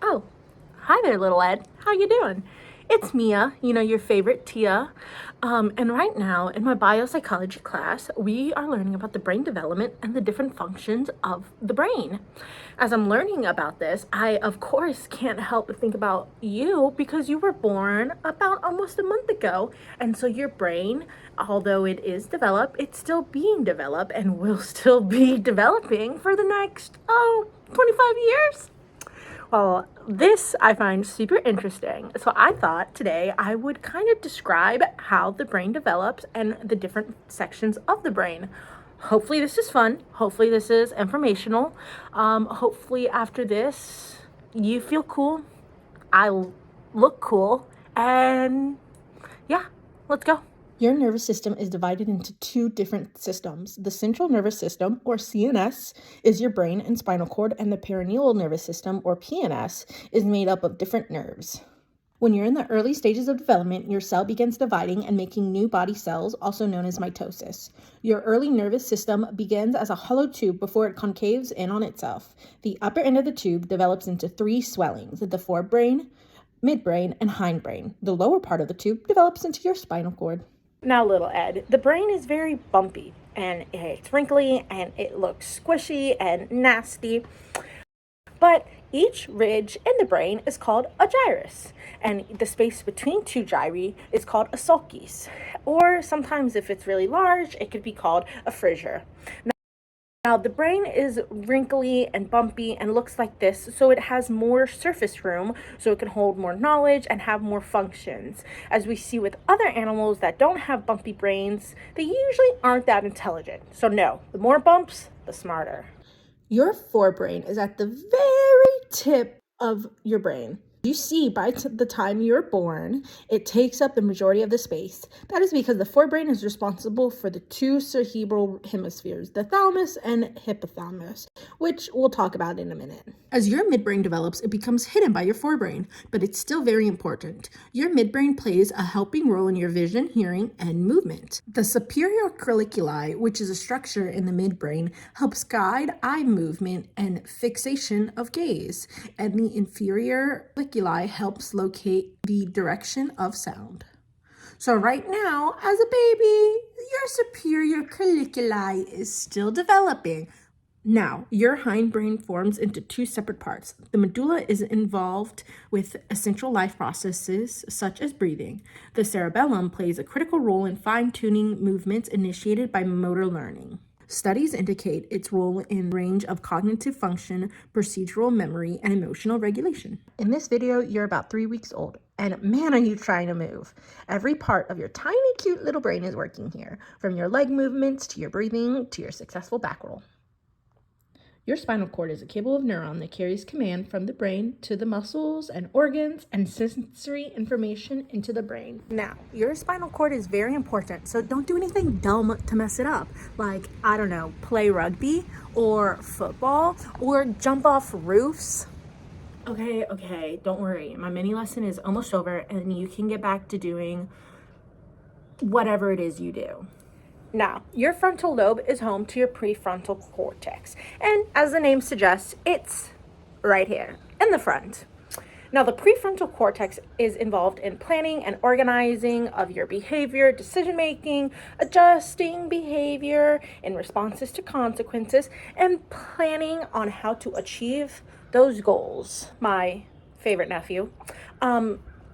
Oh, hi there, little Ed. How you doing? It's Mia, your favorite Tia. And right now in my biopsychology class, we are learning about the brain development and the different functions of the brain. As I'm learning about this, I, of course, can't help but think about you because you were born about almost a month ago. And so your brain, although it is developed, it's still being developed and will still be developing for the next, 25 years. Well, this I find super interesting. So I thought today I would kind of describe how the brain develops and the different sections of the brain. Hopefully this is fun. Hopefully this is informational. Hopefully after this you feel cool. I look cool. And yeah, let's go. Your nervous system is divided into two different systems. The central nervous system, or CNS, is your brain and spinal cord, and the perennial nervous system, or PNS, is made up of different nerves. When you're in the early stages of development, your cell begins dividing and making new body cells, also known as mitosis. Your early nervous system begins as a hollow tube before it concaves in on itself. The upper end of the tube develops into three swellings: the forebrain, midbrain, and hindbrain. The lower part of the tube develops into your spinal cord. Now, little Ed, the brain is very bumpy and it's wrinkly and it looks squishy and nasty. But each ridge in the brain is called a gyrus, and the space between two gyri is called a sulcus. Or sometimes, if it's really large, it could be called a fissure. Now, the brain is wrinkly and bumpy and looks like this, so it has more surface room, so it can hold more knowledge and have more functions. As we see with other animals that don't have bumpy brains, they usually aren't that intelligent. So no, the more bumps, the smarter. Your forebrain is at the very tip of your brain. You see, by the time you're born, it takes up the majority of the space. That is because the forebrain is responsible for the two cerebral hemispheres, the thalamus and hypothalamus, which we'll talk about in a minute. As your midbrain develops, it becomes hidden by your forebrain, but it's still very important. Your midbrain plays a helping role in your vision, hearing, and movement. The superior colliculi, which is a structure in the midbrain, helps guide eye movement and fixation of gaze, and the inferior colliculi helps locate the direction of sound. So right now, as a baby, your superior colliculi is still developing. Now, your hindbrain forms into two separate parts. The medulla is involved with essential life processes such as breathing. The cerebellum plays a critical role in fine-tuning movements initiated by motor learning. Studies indicate its role in range of cognitive function, procedural memory, and emotional regulation. In this video, you're about 3 weeks old, and man, are you trying to move. Every part of your tiny, cute little brain is working here, from your leg movements to your breathing to your successful back roll. Your spinal cord is a cable of neuron that carries command from the brain to the muscles and organs and sensory information into the brain. Now, your spinal cord is very important, so don't do anything dumb to mess it up. Like, I don't know, play rugby or football or jump off roofs. Okay, don't worry. My mini lesson is almost over and you can get back to doing whatever it is you do. Now, your frontal lobe is home to your prefrontal cortex, and as the name suggests, it's right here in the front. Now, the prefrontal cortex is involved in planning and organizing of your behavior, decision making, adjusting behavior in responses to consequences, and planning on how to achieve those goals. My favorite nephew.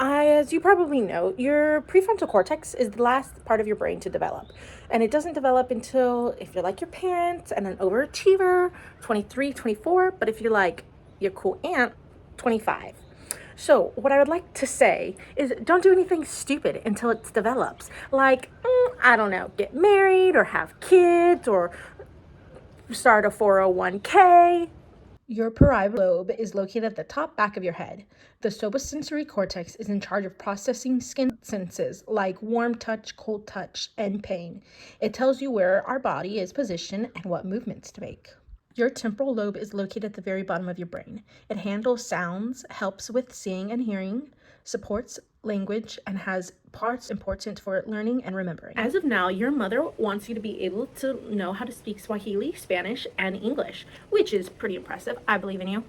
As you probably know, your prefrontal cortex is the last part of your brain to develop. And it doesn't develop until, if you're like your parents and an overachiever, 23, 24. But if you're like your cool aunt, 25. So what I would like to say is don't do anything stupid until it develops. Like, I don't know, get married or have kids or start a 401k. Your parietal lobe is located at the top back of your head. The sobosensory cortex is in charge of processing skin senses like warm touch, cold touch, and pain. It tells you where our body is positioned and what movements to make. Your temporal lobe is located at the very bottom of your brain. It handles sounds, helps with seeing and hearing, supports language, and has parts important for learning and remembering. As of now, your mother wants you to be able to know how to speak Swahili, Spanish, and English, which is pretty impressive. I believe in you.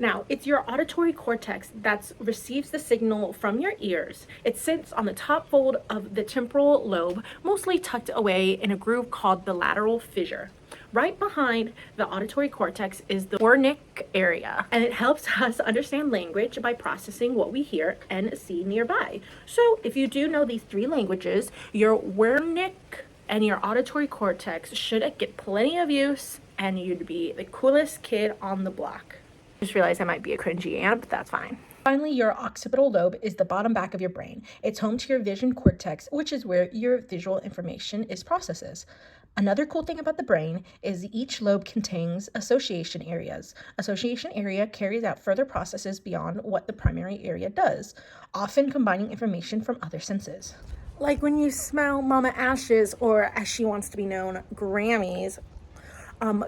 Now, it's your auditory cortex that receives the signal from your ears. It sits on the top fold of the temporal lobe, mostly tucked away in a groove called the lateral fissure. Right behind the auditory cortex is the Wernicke area, and it helps us understand language by processing what we hear and see nearby. So if you do know these three languages, your Wernicke and your auditory cortex should get plenty of use, and you'd be the coolest kid on the block. Just realized I might be a cringy aunt, but that's fine. Finally, your occipital lobe is the bottom back of your brain. It's home to your vision cortex, which is where your visual information is processed. Another cool thing about the brain is each lobe contains association areas. Association area carries out further processes beyond what the primary area does, often combining information from other senses. Like when you smell Mama Ash's, or as she wants to be known, Grammy's,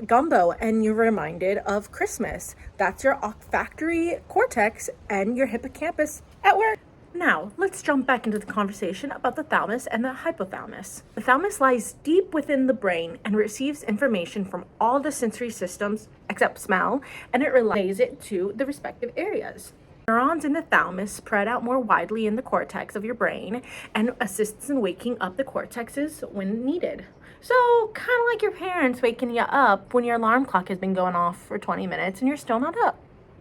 gumbo, and you're reminded of Christmas. That's your olfactory cortex and your hippocampus at work. Now, let's jump back into the conversation about the thalamus and the hypothalamus. The thalamus lies deep within the brain and receives information from all the sensory systems except smell, and it relays it to the respective areas. Neurons in the thalamus spread out more widely in the cortex of your brain and assists in waking up the cortexes when needed. So, kind of like your parents waking you up when your alarm clock has been going off for 20 minutes and you're still not up.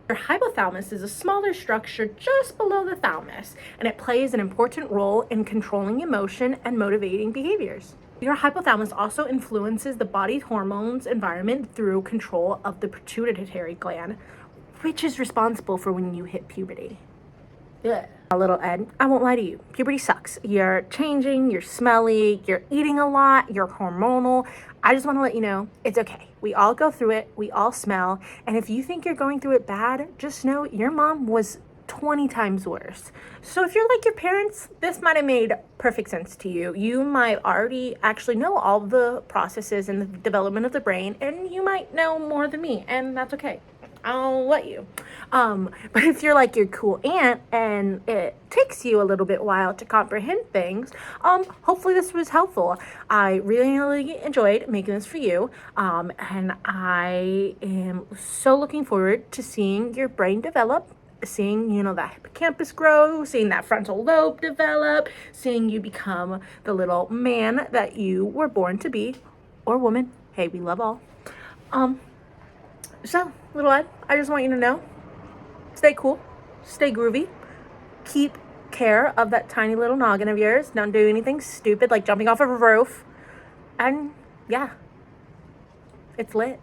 Your hypothalamus is a smaller structure just below the thalamus, and it plays an important role in controlling emotion and motivating behaviors. Your hypothalamus also influences the body's hormones environment through control of the pituitary gland, which is responsible for when you hit puberty. Yeah. Little Ed, I won't lie to you. Puberty sucks. You're changing, you're smelly, you're eating a lot, you're hormonal. I just want to let you know, it's okay. We all go through it. We all smell. And if you think you're going through it bad, just know your mom was 20 times worse. So if you're like your parents, this might have made perfect sense to you. You might already actually know all the processes and the development of the brain, and you might know more than me, and that's okay. I'll let you. But if you're like your cool aunt and it takes you a little bit while to comprehend things, hopefully this was helpful. I really enjoyed making this for you. And I am so looking forward to seeing your brain develop, seeing, that hippocampus grow, seeing that frontal lobe develop, seeing you become the little man that you were born to be, or woman. Hey, we love all. So, little Ed, I just want you to know, stay cool, stay groovy, keep care of that tiny little noggin of yours, don't do anything stupid like jumping off of a roof, and yeah, it's lit.